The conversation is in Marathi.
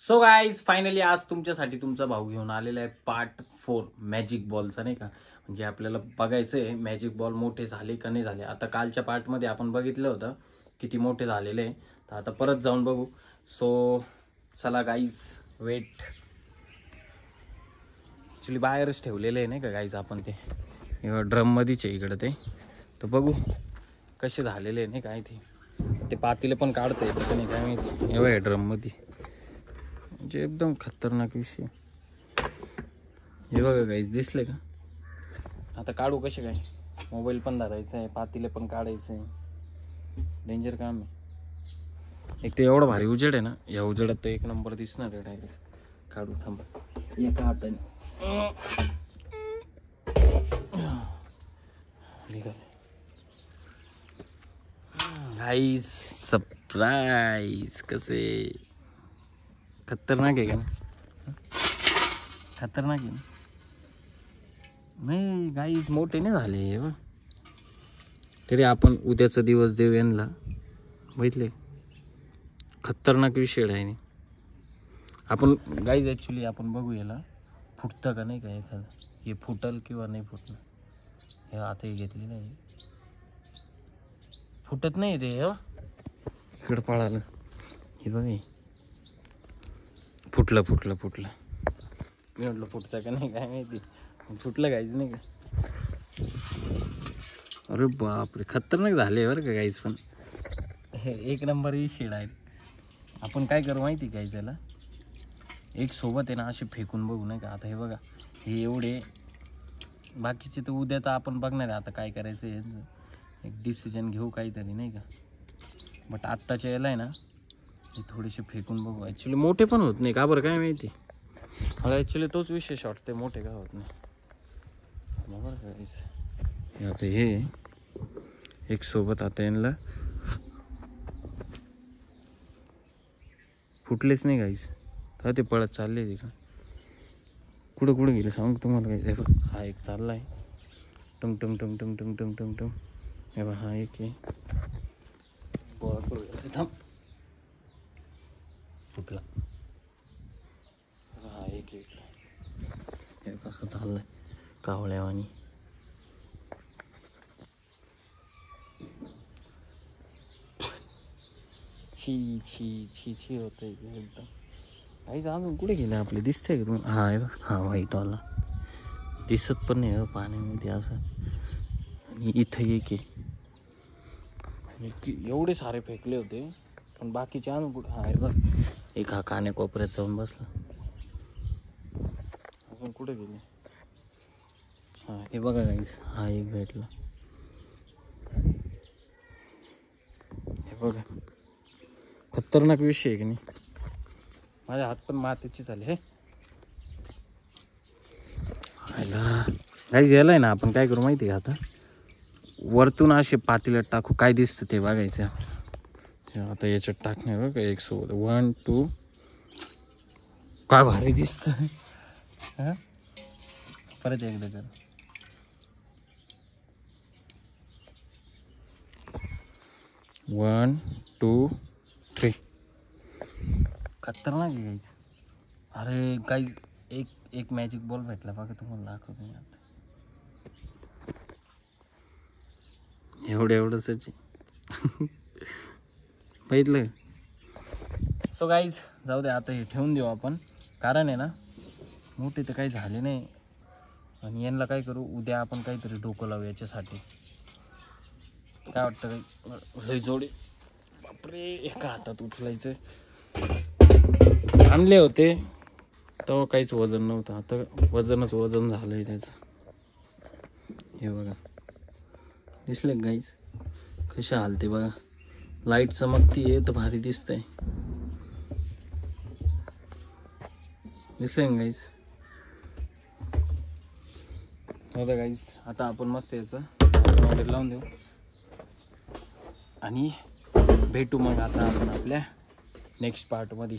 सो गाईज फायनली आज तुमच्यासाठी तुमचा भाऊ घेऊन आलेला आहे पार्ट 4 मॅजिक बॉलचा, नाही का. म्हणजे आपल्याला बघायचं आहे मॅजिक बॉल मोठे झाले का नाही झाले. आता कालच्या पार्टमध्ये आपण बघितलं होतं किती मोठे झालेले आहे, तर आता परत जाऊन बघू. सो चला गाईज, वेट. ॲक्च्युली बाहेरच ठेवलेले आहे नाही का गाईज आपण, ते ड्रममध्येच आहे इकडं, ते बघू कसे झालेले आहे नाही काय. ते पातीले पण काढता येतं का नाही काय माहिती. एवढं आहे ड्रममध्ये, म्हणजे एकदम खतरनाक विषय. हे बघा गाईज, दिसले का. आता काढू कसे काय. मोबाईल पण धरायचा आहे, पातीले पण काढायचं आहे. डेंजर काम आहे. एक तर एवढं भारी उजेड आहे ना, या उजेडात तर एक नंबर दिसणार आहे. डायरेक्ट काढू, थांबा एका हाताने. Guys surprise. कसे खतरनाक आहे का ना. खतरनाक आहे ना. नाही गाईज मोठे नाही झाले व, तरी आपण उद्याचा दिवस देऊ यांना. बघितले खतरनाक विषय आहे. आपण गाईज ॲक्च्युली आपण बघू याला फुटतं का नाही का एखादं. हे फुटल किंवा नाही फुटलं. हे आता हे घेतली नाही, फुटत नाही ते. इकडं पळालं, हे बघ फुटलं फुटलं फुटलं. मी म्हटलं फुटतं का नाही काय माहिती, फुटलं काहीच नाही का. अरे बापरे, खतरनाक झाले बरं का गाईज. पण हे एक नंबर विषय आहे. आपण काय करू माहिती काय, त्याला एक सोबत आहे ना असे फेकून बघू नाही का. आता हे बघा, हे एवढे बाकीचे तर उद्या तर आपण बघणार आहे आता काय करायचं आहे. एक डिसिजन घेऊ काहीतरी नाही का. बट आत्ताच्या याला आहे ना हे थोडेसे फेकून बघू. ॲक्च्युली मोठे पण होत नाही का बरं काय माहिती. मला ॲक्च्युली तोच विशेष वाटते, मोठे का होत नाही बरं का. आता हे एक सोबत आता यांना फुटलेच नाही गाईस. तर ते पळत चालले तिकडं. कुठं कुठं गेले सांग तुम्हाला काही. हे बघ, हा एक चालला आहे टुंग टुंग टुंग टुंग टुंग टुंग टुंग टुंग. हे बघ, हा एक आहे. गोळा करू थांब. फुटला. हा एक हे कसं चाललंय कावळ्यावानी. छी छी छी छी होत एकदम. काहीच अजून कुठे गेले आपले, दिसतंय का तुम्हाला. हा आहे बघ, हा व्हाईटवाला दिसत पण नाही पाण्यामध्ये असं. आणि इथं एक आहे. एवढे सारे फेकले होते पण बाकीचे आणून कुठं. हा आहे बघ, एक हा कान्या कोपऱ्यात जाऊन बसला. अजून कुठे गेले. हा हे बघा गाईस, हा एक भेटला. हे बघा खतरनाक विषय आहे की नाही. माझे हात पण मातीचे झाले. हे गाईस यायला आहे ना, आपण काय करू माहिती का, आता वरतून असे पातेल्यात टाकू, काय दिसतं ते बघायचं. आता याच्यात टाकणार बघ एक सोबत. 1 2. काय भारी दिसत. परत एकदा कर. One two three. खतरनाक आहे गाईज. अरे गाईज एक मॅजिक बॉल भेटला बघा, तुम्हाला दाखवतो मी आता. एवढंच बघितलं. सो गाईज जाऊ दे आता, हे ठेवून देऊ आपण. कारण आहे ना मोठे तर काही झाले नाही. आणि यांना काय करू, उद्या आपण काहीतरी डोकं लावू याच्यासाठी. काय वाटतं काही लय जोडे. बापरे, एका हातात उचलायचं. आणले होते तेव्हा काहीच वजन नव्हतं, आता वजनच वजन झालंय त्याचं. हे बघा, दिसले गाईज कशा हालते बघा. लाईट चमकती आहे तर भारी दिसतंय. दिसले गाईज. बघा गाईज, आता आपण मस्त याचं ऑर्डर लावून देऊ आणि भेटू मग आता आपण आपल्या नेक्स्ट पार्टमध्ये.